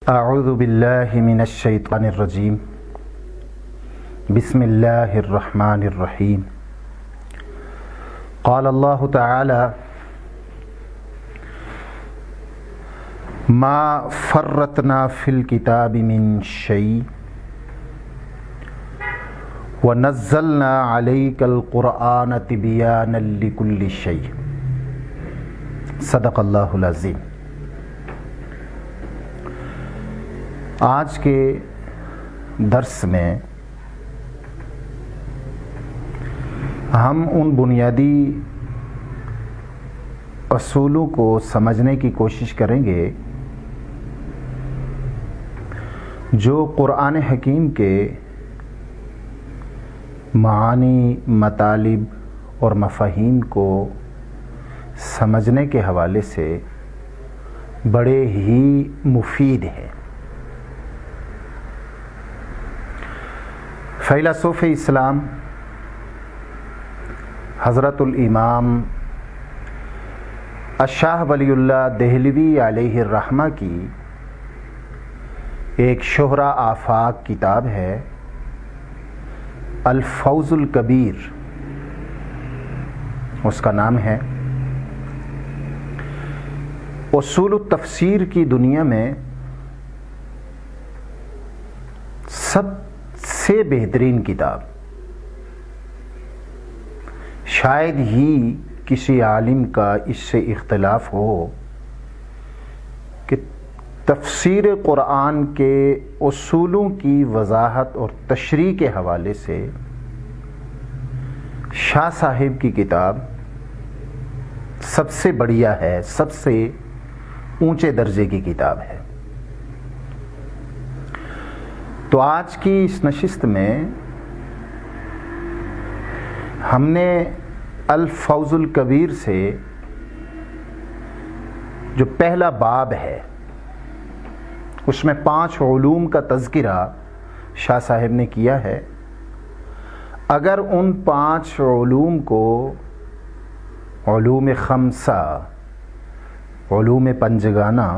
اعوذ باللہ من الشیطان الرجیم بسم اللہ الرحمن الرحیم قال اللہ تعالی ما فرطنا فی الکتاب من شیء ونزلنا علیک القرآن تبیانا لکل شیء صدق اللہ العظیم۔ آج کے درس میں ہم ان بنیادی اصولوں کو سمجھنے کی کوشش کریں گے جو قرآن حکیم کے معانی، مطالب اور مفاہیم کو سمجھنے کے حوالے سے بڑے ہی مفید ہیں۔ فیلسوف اسلام حضرت الامام الشاہ ولی اللہ دہلوی علیہ الرحمہ کی ایک شہرہ آفاق کتاب ہے الفوز الکبیر، اس کا نام ہے۔ اصول التفسیر کی دنیا میں سب سے بہترین کتاب، شاید ہی کسی عالم کا اس سے اختلاف ہو کہ تفسیر قرآن کے اصولوں کی وضاحت اور تشریح کے حوالے سے شاہ صاحب کی کتاب سب سے بڑھیا ہے، سب سے اونچے درجے کی کتاب ہے۔ تو آج کی اس نشست میں ہم نے الفوز الکبیر سے جو پہلا باب ہے اس میں 5 علوم کا تذکرہ شاہ صاحب نے کیا ہے۔ اگر ان 5 علوم کو، علوم خمسہ، علوم پنجگانہ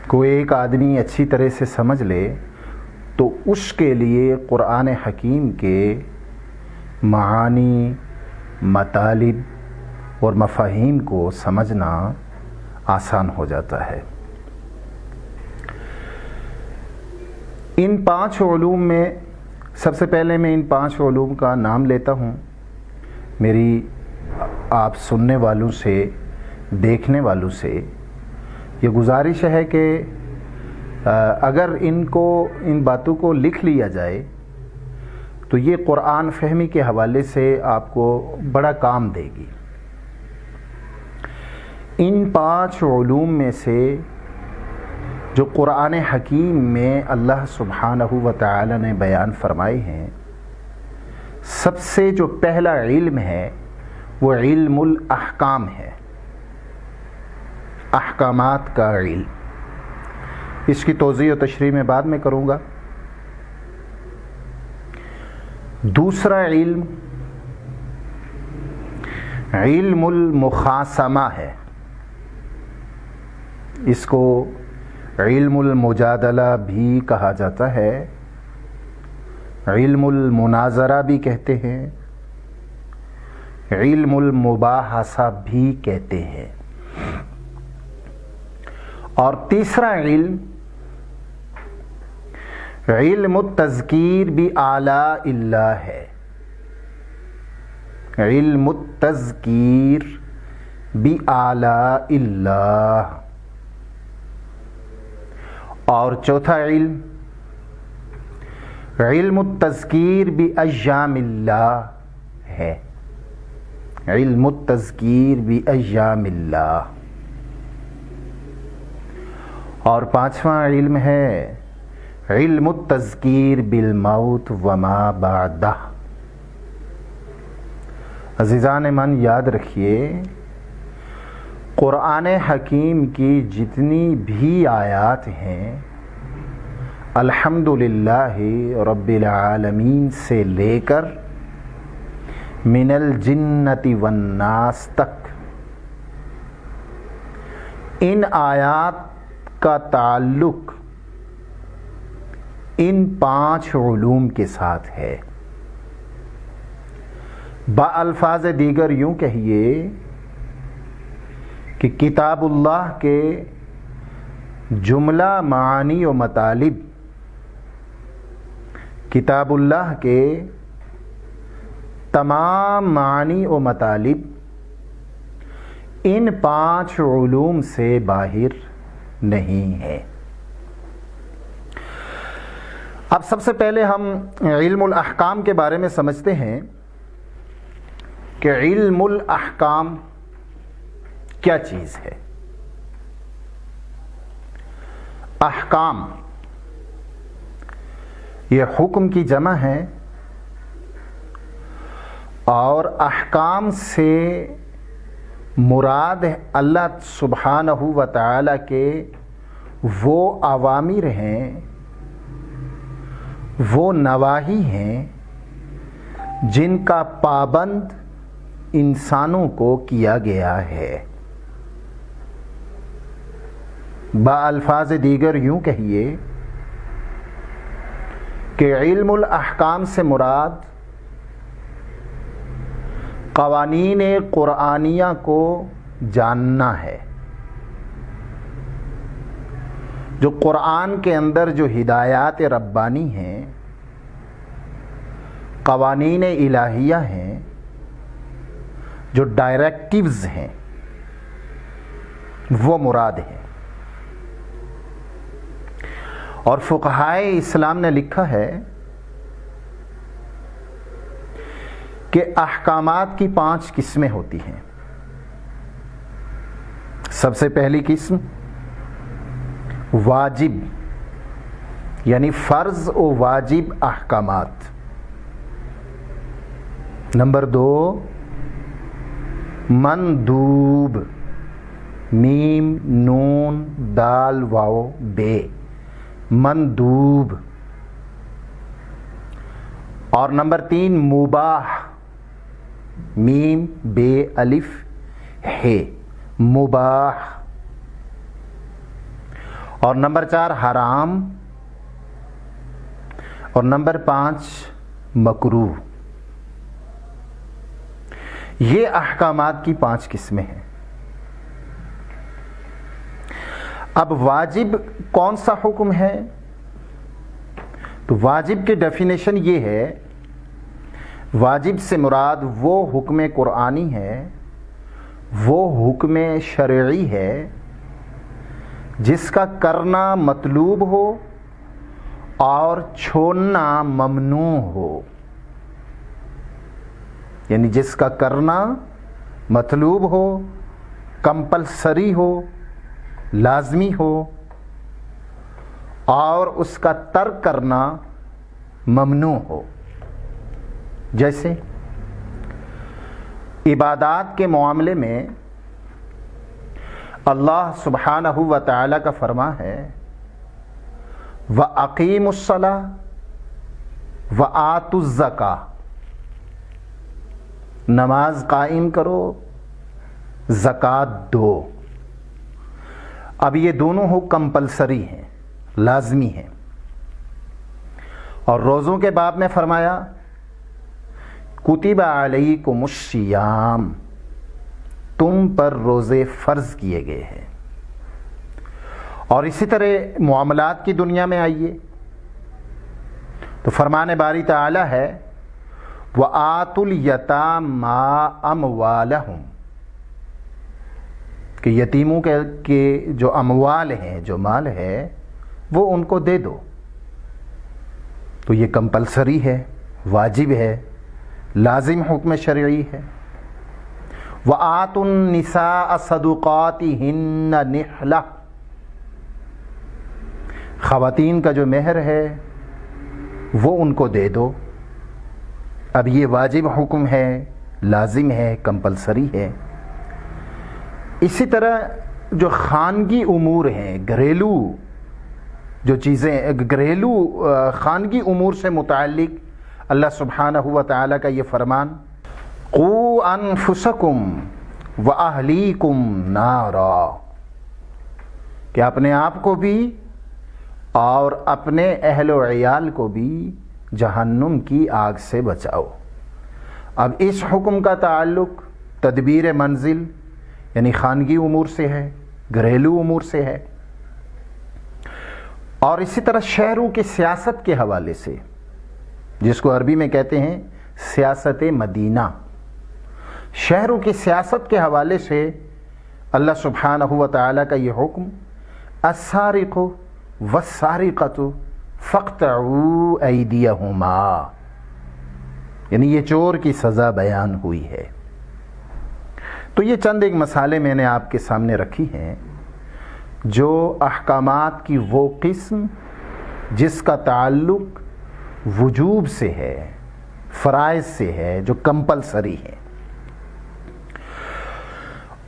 کو ایک آدمی اچھی طرح سے سمجھ لے تو اس کے لیے قرآن حکیم کے معانی، مطالب اور مفاہیم کو سمجھنا آسان ہو جاتا ہے۔ ان 5 علوم میں سب سے پہلے میں ان 5 علوم کا نام لیتا ہوں۔ میری آپ سننے والوں سے، دیکھنے والوں سے یہ گزارش ہے کہ اگر ان باتوں کو لکھ لیا جائے تو یہ قرآن فہمی کے حوالے سے آپ کو بڑا کام دے گی۔ ان 5 علوم میں سے جو قرآن حکیم میں اللہ سبحانہ و تعالی نے بیان فرمائے ہیں، سب سے جو پہلا علم ہے وہ علم الاحکام ہے، احکامات کا علم۔ اس کی توضیح و تشریح میں بعد میں کروں گا۔ دوسرا علم علم المخاصمہ ہے، اس کو علم المجادلہ بھی کہا جاتا ہے، علم المناظرہ بھی کہتے ہیں، علم المباحثہ بھی کہتے ہیں۔ اور تیسرا علم علم التذکیر بآلاء اللہ ہے، علم التذکیر بآلاء اللہ۔ اور چوتھا علم علم التذکیر بایام اللہ ہے، علم التذکیر بایام اللہ۔ اور 5واں علم ہے علم التذکیر بالموت وما بعدہ۔ عزیزان من، یاد رکھیے قرآن حکیم کی جتنی بھی آیات ہیں الحمدللہ رب العالمین سے لے کر من الجنت والناس تک، ان آیات کا تعلق ان 5 علوم کے ساتھ ہے۔ بالفاظ دیگر یوں کہیے کہ کتاب اللہ کے جملہ معانی و مطالب، کتاب اللہ کے تمام معانی و مطالب ان 5 علوم سے باہر نہیں ہے۔ اب سب سے پہلے ہم علم الاحکام کے بارے میں سمجھتے ہیں کہ علم الاحکام کیا چیز ہے۔ احکام یہ حکم کی جمع ہے، اور احکام سے مراد اللہ سبحانہ و تعالی کے وہ اوامر ہیں، وہ نواہی ہیں جن کا پابند انسانوں کو کیا گیا ہے۔ بالفاظ دیگر یوں کہیے کہ علم الاحکام سے مراد قوانین قرآنیہ کو جاننا ہے۔ جو قرآن کے اندر جو ہدایات ربانی ہیں، قوانین الہیہ ہیں، جو ڈائریکٹیوز ہیں، وہ مراد ہیں۔ اور فقہائے اسلام نے لکھا ہے کہ احکامات کی 5 قسمیں ہوتی ہیں۔ سب سے پہلی قسم واجب، یعنی فرض و واجب احکامات۔ نمبر 2 مندوب، میم نون دال واو بے، مندوب۔ اور نمبر 3 مباح، میم بے الف ہے، مباح۔ اور نمبر 4 حرام، اور نمبر 5 مکروہ۔ یہ احکامات کی 5 قسمیں ہیں۔ اب واجب کون سا حکم ہے؟ تو واجب کی ڈیفینیشن یہ ہے، واجب سے مراد وہ حکم قرآنی ہے، وہ حکم شرعی ہے جس کا کرنا مطلوب ہو اور چھوڑنا ممنوع ہو، یعنی جس کا کرنا مطلوب ہو، کمپلسری ہو، لازمی ہو، اور اس کا ترک کرنا ممنوع ہو۔ جیسے عبادات کے معاملے میں اللہ سبحانہ و تعالی کا فرمان ہے وَأَقِيمُوا الصَّلَاةَ وَآتُوا الزَّكَاةَ، نماز قائم کرو، زکوٰۃ دو۔ اب یہ دونوں ہو کمپلسری ہیں، لازمی ہیں۔ اور روزوں کے باب میں فرمایا کتب علیکم الصیام، تم پر روزے فرض کیے گئے ہیں۔ اور اسی طرح معاملات کی دنیا میں آئیے تو فرمان باری تعالی ہے وَآتُوا الْيَتَامَىٰ أَمْوَالَهُمْ، کہ یتیموں کے جو اموال ہیں، جو مال ہے، وہ ان کو دے دو۔ تو یہ کمپلسری ہے، واجب ہے، لازم حکم شرعی ہے۔ وَآتُوا النِّسَاءَ صَدُقَاتِهِنَّ نِحْلَةً، خواتین کا جو مہر ہے وہ ان کو دے دو۔ اب یہ واجب حکم ہے، لازم ہے، کمپلسری ہے۔ اسی طرح جو خانگی امور ہیں، گھریلو جو چیزیں، گھریلو خانگی امور سے متعلق اللہ سبحانہ و تعالی کا یہ فرمان قُوا أَنفُسَكُمْ وَأَهْلِيكُمْ نَارًا، کہ اپنے آپ کو بھی اور اپنے اہل و عیال کو بھی جہنم کی آگ سے بچاؤ۔ اب اس حکم کا تعلق تدبیر منزل یعنی خانگی امور سے ہے، گھریلو امور سے ہے، اور اسی طرح شہروں کی سیاست کے حوالے سے، جس کو عربی میں کہتے ہیں سیاست مدینہ، شہروں کی سیاست کے حوالے سے اللہ سبحانہ و تعالیٰ کا یہ حکم السارق والسارقۃ فاقطعوا ایدیہما، یعنی یہ چور کی سزا بیان ہوئی ہے۔ تو یہ چند ایک مسالے میں نے آپ کے سامنے رکھی ہیں جو احکامات کی وہ قسم جس کا تعلق وجوب سے ہے، فرائض سے ہے، جو کمپلسری ہے،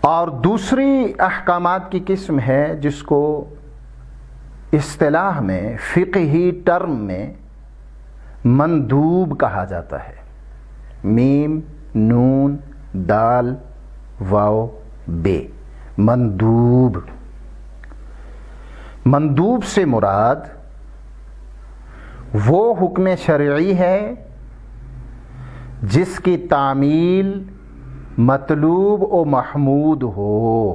اور دوسری احکامات کی قسم ہے جس کو اصطلاح میں فقہی ٹرم میں مندوب کہا جاتا ہے، میم نون دال واو بے، مندوب۔ مندوب سے مراد وہ حکم شرعی ہے جس کی تعمیل مطلوب و محمود ہو۔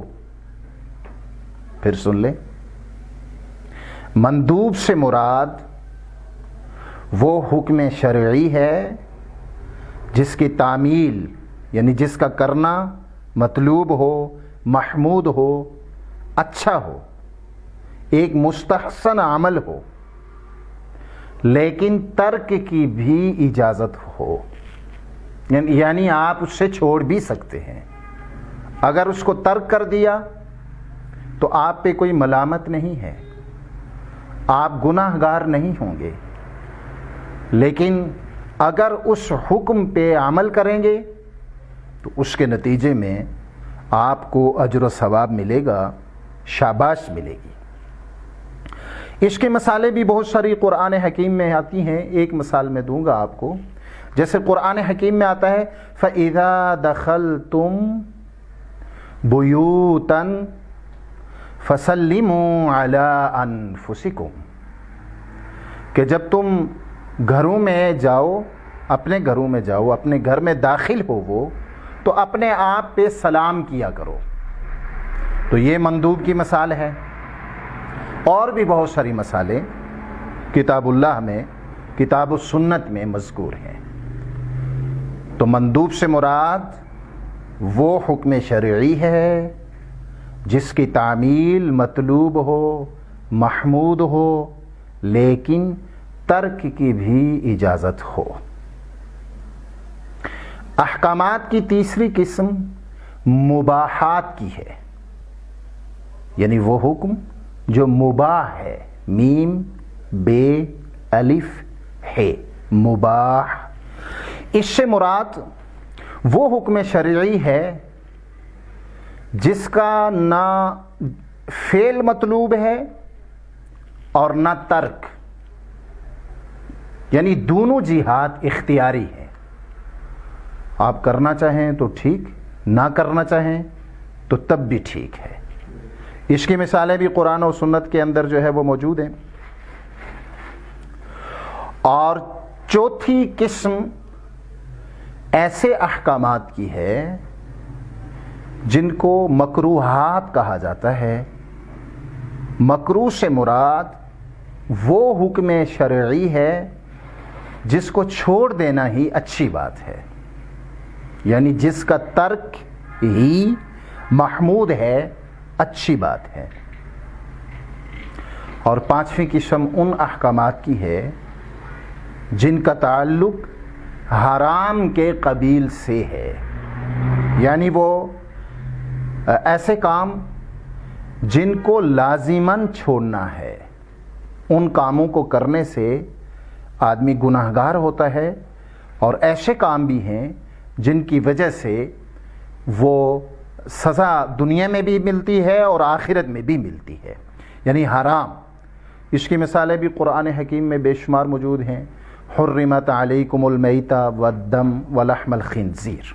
پھر سن لیں، مندوب سے مراد وہ حکم شرعی ہے جس کی تعمیل یعنی جس کا کرنا مطلوب ہو، محمود ہو، اچھا ہو، ایک مستحسن عمل ہو، لیکن ترک کی بھی اجازت ہو، یعنی آپ اس سے چھوڑ بھی سکتے ہیں۔ اگر اس کو ترک کر دیا تو آپ پہ کوئی ملامت نہیں ہے، آپ گناہ گار نہیں ہوں گے، لیکن اگر اس حکم پہ عمل کریں گے تو اس کے نتیجے میں آپ کو اجر و ثواب ملے گا، شاباش ملے گی۔ اس کے مثالیں بھی بہت ساری قرآن حکیم میں آتی ہیں، ایک مثال میں دوں گا آپ کو۔ جیسے قرآن حکیم میں آتا ہے فَإِذَا دَخَلْتُمْ بُيُوتًا فَسَلِّمُوا عَلَىٰ أَنفُسِكُمْ، کہ جب تم گھروں میں جاؤ، اپنے گھروں میں جاؤ، اپنے گھر میں داخل ہو وہ، تو اپنے آپ پہ سلام کیا کرو۔ تو یہ مندوب کی مثال ہے، اور بھی بہت ساری مثالیں کتاب اللہ میں، کتاب السنت میں مذکور ہیں۔ تو مندوب سے مراد وہ حکم شرعی ہے جس کی تعمیل مطلوب ہو، محمود ہو، لیکن ترک کی بھی اجازت ہو۔ احکامات کی تیسری قسم مباحات کی ہے، یعنی وہ حکم جو مباح ہے، میم بے الف ہے، مباح۔ اس سے مراد وہ حکم شرعی ہے جس کا نہ فعل مطلوب ہے اور نہ ترک، یعنی دونوں جہات اختیاری ہیں، آپ کرنا چاہیں تو ٹھیک، نہ کرنا چاہیں تو تب بھی ٹھیک ہے۔ اس کی مثالیں بھی قرآن و سنت کے اندر جو ہے وہ موجود ہیں۔ اور چوتھی قسم ایسے احکامات کی ہے جن کو مکروہات کہا جاتا ہے۔ مکروہ سے مراد وہ حکم شرعی ہے جس کو چھوڑ دینا ہی اچھی بات ہے، یعنی جس کا ترک ہی محمود ہے، اچھی بات ہے۔ اور پانچویں قسم ان احکامات کی ہے جن کا تعلق حرام کے قبیل سے ہے، یعنی وہ ایسے کام جن کو لازماً چھوڑنا ہے، ان کاموں کو کرنے سے آدمی گناہگار ہوتا ہے، اور ایسے کام بھی ہیں جن کی وجہ سے وہ سزا دنیا میں بھی ملتی ہے اور آخرت میں بھی ملتی ہے، یعنی حرام۔ اس کی مثالیں بھی قرآن حکیم میں بے شمار موجود ہیں۔ حرمت علیکم المیتہ والدم ولحم الخنزیر۔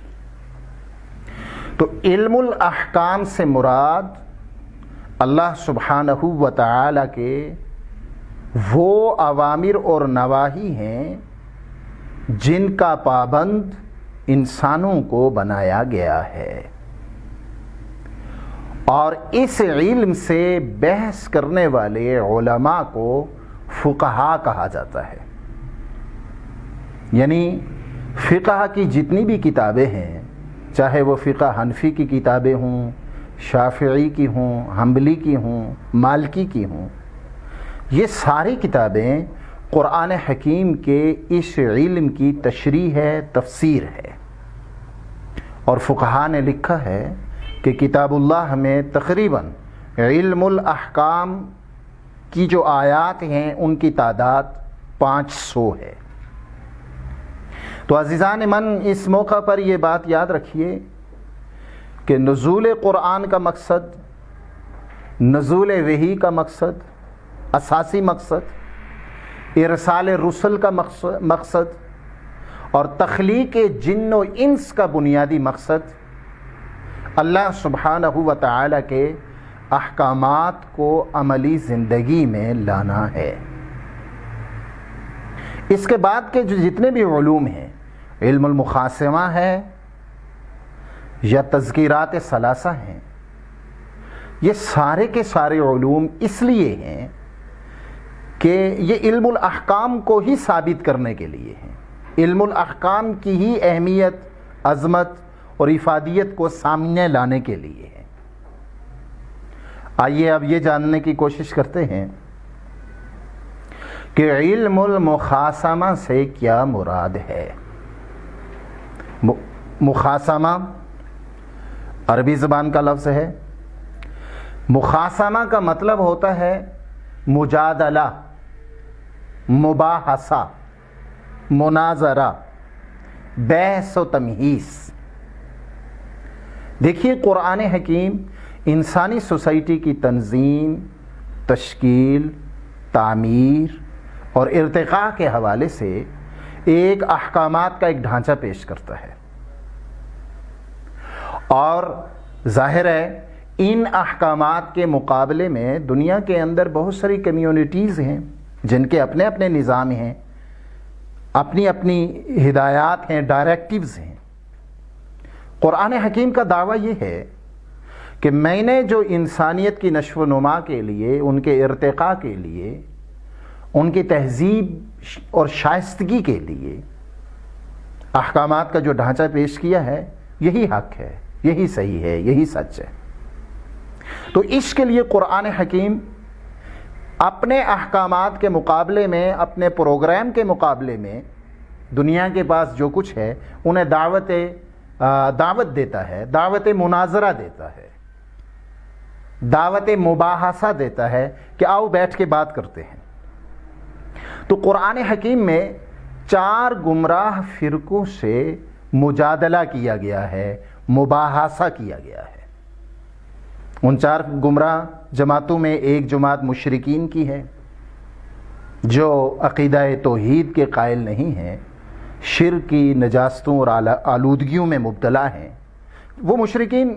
تو علم الاحکام سے مراد اللہ سبحانہ و تعالی کے وہ اوامر اور نواہی ہیں جن کا پابند انسانوں کو بنایا گیا ہے، اور اس علم سے بحث کرنے والے علماء کو فقہا کہا جاتا ہے۔ یعنی فقہ کی جتنی بھی کتابیں ہیں، چاہے وہ فقہ حنفی کی کتابیں ہوں، شافعی کی ہوں، حنبلی کی ہوں، مالکی کی ہوں، یہ ساری کتابیں قرآن حکیم کے اس علم کی تشریح ہے، تفسیر ہے۔ اور فقہا نے لکھا ہے کہ کتاب اللہ میں تقریباً علم الاحکام کی جو آیات ہیں ان کی تعداد 500 ہے۔ تو عزیزان من، اس موقع پر یہ بات یاد رکھیے کہ نزول قرآن کا مقصد، نزول وحی کا مقصد، اساسی مقصد، ارسال رسل کا مقصد اور تخلیق جن و انس کا بنیادی مقصد اللہ سبحانہ و تعالی کے احکامات کو عملی زندگی میں لانا ہے۔ اس کے بعد کے جو جتنے بھی علوم ہیں، علم المخاصمہ ہے یا تذکیرات ثلاثہ ہیں، یہ سارے کے سارے علوم اس لیے ہیں کہ یہ علم الاحکام کو ہی ثابت کرنے کے لیے ہیں، علم الاحکام کی ہی اہمیت، عظمت اور افادیت کو سامنے لانے کے لیے ہے۔ آئیے اب یہ جاننے کی کوشش کرتے ہیں کہ علم المخاصمہ سے کیا مراد ہے۔ مخاصمہ عربی زبان کا لفظ ہے۔ مخاصمہ کا مطلب ہوتا ہے مجادلہ، مباحثہ، مناظرہ، بحث و تمہیز۔ دیکھیے قرآن حکیم انسانی سوسائٹی کی تنظیم، تشکیل، تعمیر اور ارتقاء کے حوالے سے ایک احکامات کا ایک ڈھانچہ پیش کرتا ہے، اور ظاہر ہے ان احکامات کے مقابلے میں دنیا کے اندر بہت ساری کمیونٹیز ہیں جن کے اپنے اپنے نظام ہیں، اپنی اپنی ہدایات ہیں، ڈائریکٹیوز ہیں۔ قرآن حکیم کا دعویٰ یہ ہے کہ میں نے جو انسانیت کی نشو و نما کے لیے، ان کے ارتقاء کے لیے، ان کی تہذیب اور شائستگی کے لیے احکامات کا جو ڈھانچہ پیش کیا ہے، یہی حق ہے، یہی صحیح ہے، یہی سچ ہے۔ تو اس کے لیے قرآن حکیم اپنے احکامات کے مقابلے میں، اپنے پروگرام کے مقابلے میں دنیا کے پاس جو کچھ ہے انہیں دعوت دیتا ہے، دعوت مناظرہ دیتا ہے، دعوت مباحثہ دیتا ہے کہ آؤ بیٹھ کے بات کرتے ہیں۔ تو قرآن حکیم میں 4 گمراہ فرقوں سے مجادلہ کیا گیا ہے، مباحثہ کیا گیا ہے۔ ان 4 گمراہ جماعتوں میں ایک جماعت مشرکین کی ہے جو عقیدہ توحید کے قائل نہیں ہیں، شرک کی نجاستوں اور آلودگیوں میں مبتلا ہیں۔ وہ مشرکین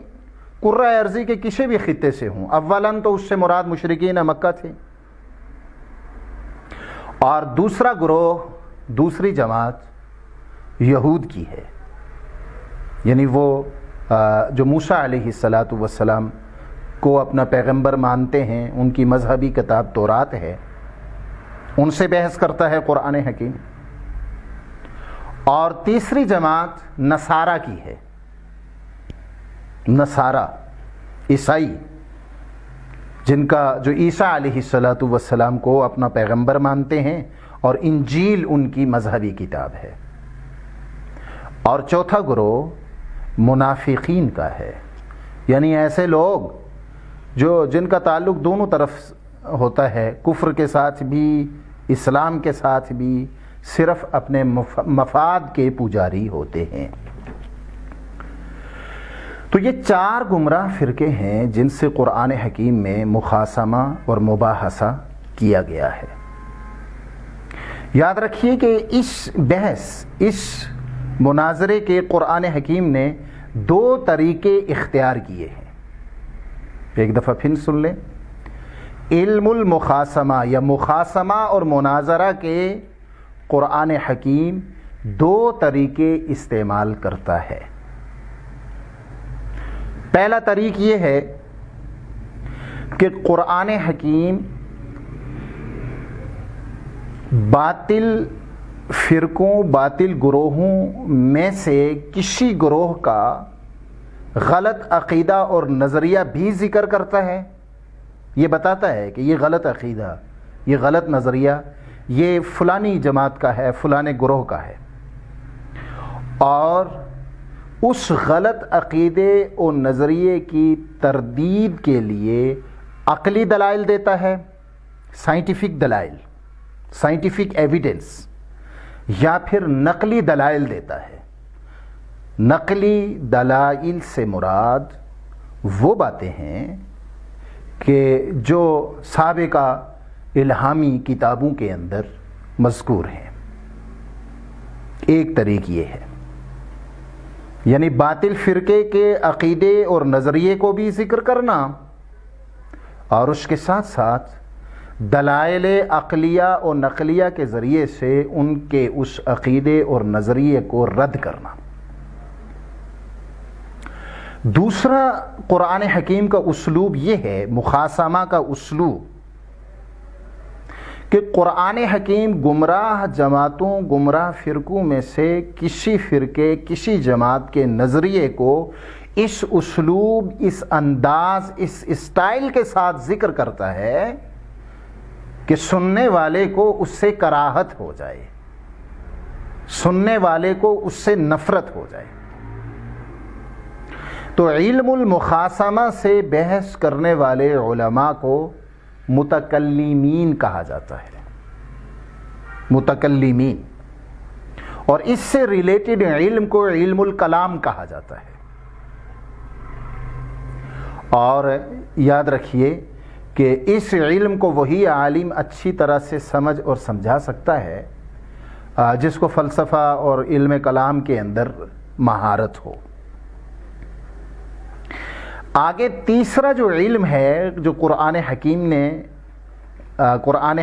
قرۂ ارضی کے کسی بھی خطے سے ہوں، اولاً تو اس سے مراد مشرکین مکہ تھے، اور دوسرا گروہ، دوسری جماعت یہود کی ہے، یعنی وہ جو موسیٰ علیہ السلام کو اپنا پیغمبر مانتے ہیں، ان کی مذہبی کتاب تورات ہے، ان سے بحث کرتا ہے قرآن حکیم۔ اور تیسری جماعت نصارہ کی ہے، نصارہ عیسائی، جن کا جو عیسیٰ علیہ السلام کو اپنا پیغمبر مانتے ہیں اور انجیل ان کی مذہبی کتاب ہے۔ اور چوتھا گروہ منافقین کا ہے، یعنی ایسے لوگ جن کا تعلق دونوں طرف ہوتا ہے، کفر کے ساتھ بھی، اسلام کے ساتھ بھی، صرف اپنے مفاد کے پجاری ہوتے ہیں۔ تو یہ 4 گمراہ فرقے ہیں جن سے قرآن حکیم میں مخاصمہ اور مباحثہ کیا گیا ہے۔ یاد رکھیے کہ اس بحث، اس مناظرے کے قرآن حکیم نے 2 طریقے اختیار کیے ہیں۔ ایک دفعہ پھر سن لیں، علم المخاصمہ یا مخاصمہ اور مناظرہ کے قرآن حکیم دو طریقے استعمال کرتا ہے۔ پہلا طریق یہ ہے کہ قرآن حکیم باطل فرقوں، باطل گروہوں میں سے کسی گروہ کا غلط عقیدہ اور نظریہ بھی ذکر کرتا ہے، یہ بتاتا ہے کہ یہ غلط عقیدہ، یہ غلط نظریہ، یہ فلانی جماعت کا ہے، فلانے گروہ کا ہے، اور اس غلط عقیدے اور نظریے کی تردید کے لیے عقلی دلائل دیتا ہے، سائنٹیفک دلائل، سائنٹیفک ایویڈنس، یا پھر نقلی دلائل دیتا ہے۔ نقلی دلائل سے مراد وہ باتیں ہیں کہ جو سابقہ الہامی کتابوں کے اندر مذکور ہیں۔ ایک طریق یہ ہے، یعنی باطل فرقے کے عقیدے اور نظریے کو بھی ذکر کرنا، اور اس کے ساتھ ساتھ دلائل عقلیہ اور نقلیہ کے ذریعے سے ان کے اس عقیدے اور نظریے کو رد کرنا۔ دوسرا قرآن حکیم کا اسلوب یہ ہے، مخاصمہ کا اسلوب، کہ قرآن حکیم گمراہ جماعتوں، گمراہ فرقوں میں سے کسی فرقے، کسی جماعت کے نظریے کو اس اسلوب، اس انداز، اس اسٹائل کے ساتھ ذکر کرتا ہے کہ سننے والے کو اس سے کراہت ہو جائے، سننے والے کو اس سے نفرت ہو جائے۔ تو علم المخاصمہ سے بحث کرنے والے علماء کو متکلمین کہا جاتا ہے، متکلمین، اور اس سے ریلیٹڈ علم کو علم الکلام کہا جاتا ہے۔ اور یاد رکھیے کہ اس علم کو وہی عالم اچھی طرح سے سمجھ اور سمجھا سکتا ہے جس کو فلسفہ اور علم کلام کے اندر مہارت ہو۔ آگے تیسرا جو علم ہے جو قرآن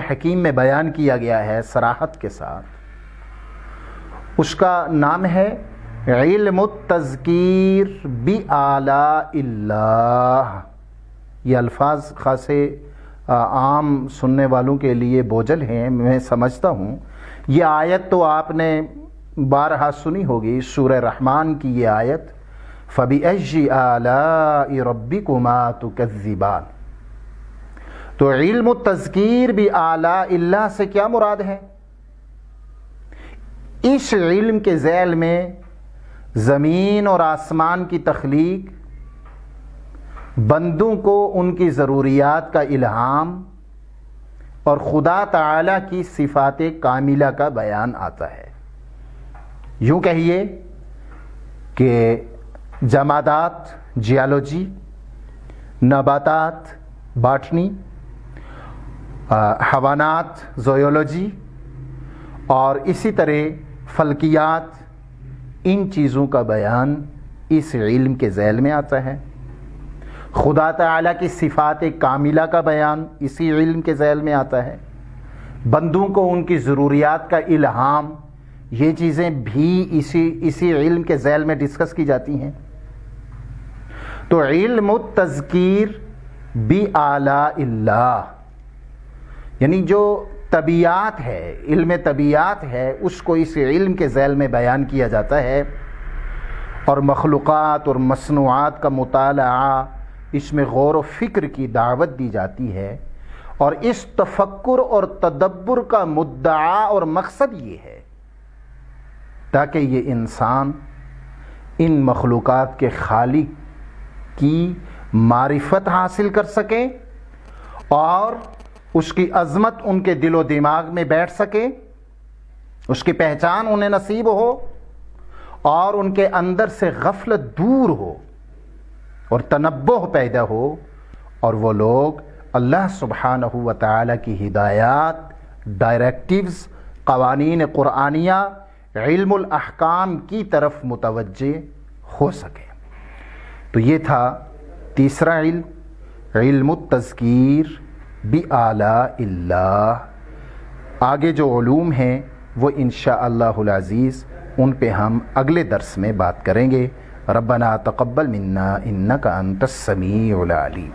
حکیم میں بیان کیا گیا ہے صراحت کے ساتھ، اس کا نام ہے علم التذکیر بآلاء اللہ۔ یہ الفاظ خاصے عام سننے والوں کے لیے بوجھل ہیں، میں سمجھتا ہوں۔ یہ آیت تو آپ نے بارہا سنی ہوگی، سورہ رحمان کی یہ آیت، فَبِأَيِّ آلَاءِ رَبِّكُمَا تُكَذِّبَانِ۔ تو علم التذکیر بآلاء اللہ سے کیا مراد ہے؟ اس علم کے ذیل میں زمین اور آسمان کی تخلیق، بندوں کو ان کی ضروریات کا الہام، اور خدا تعالی کی صفات کاملہ کا بیان آتا ہے۔ یوں کہیے کہ جمادات جیالوجی، نباتات باٹنی، حیوانات زویولوجی، اور اسی طرح فلکیات، ان چیزوں کا بیان اس علم کے ذیل میں آتا ہے۔ خدا تعالیٰ کی صفات کاملہ کا بیان اسی علم کے ذیل میں آتا ہے۔ بندوں کو ان کی ضروریات کا الہام، یہ چیزیں بھی اسی علم کے ذیل میں ڈسکس کی جاتی ہیں۔ تو علم التذکیر بآلاء اللہ، یعنی جو طبیعات ہے، علم طبیعات ہے، اس کو اس علم کے ذیل میں بیان کیا جاتا ہے، اور مخلوقات اور مصنوعات کا مطالعہ، اس میں غور و فکر کی دعوت دی جاتی ہے، اور اس تفکر اور تدبر کا مدعا اور مقصد یہ ہے تاکہ یہ انسان ان مخلوقات کے خالق کی معرفت حاصل کر سکے، اور اس کی عظمت ان کے دل و دماغ میں بیٹھ سکے، اس کی پہچان انہیں نصیب ہو، اور ان کے اندر سے غفلت دور ہو اور تنبہ پیدا ہو، اور وہ لوگ اللہ سبحانہ و تعالی کی ہدایات، ڈائریکٹیوز، قوانین قرآنیہ، علم الاحکام کی طرف متوجہ ہو سکے۔ تو یہ تھا تیسرا علم، علم التذکیر بآلاء اللہ۔ آگے جو علوم ہیں وہ انشاءاللہ العزیز ان پہ ہم اگلے درس میں بات کریں گے۔ ربنا تقبل منا انک انت السمیع العلیم۔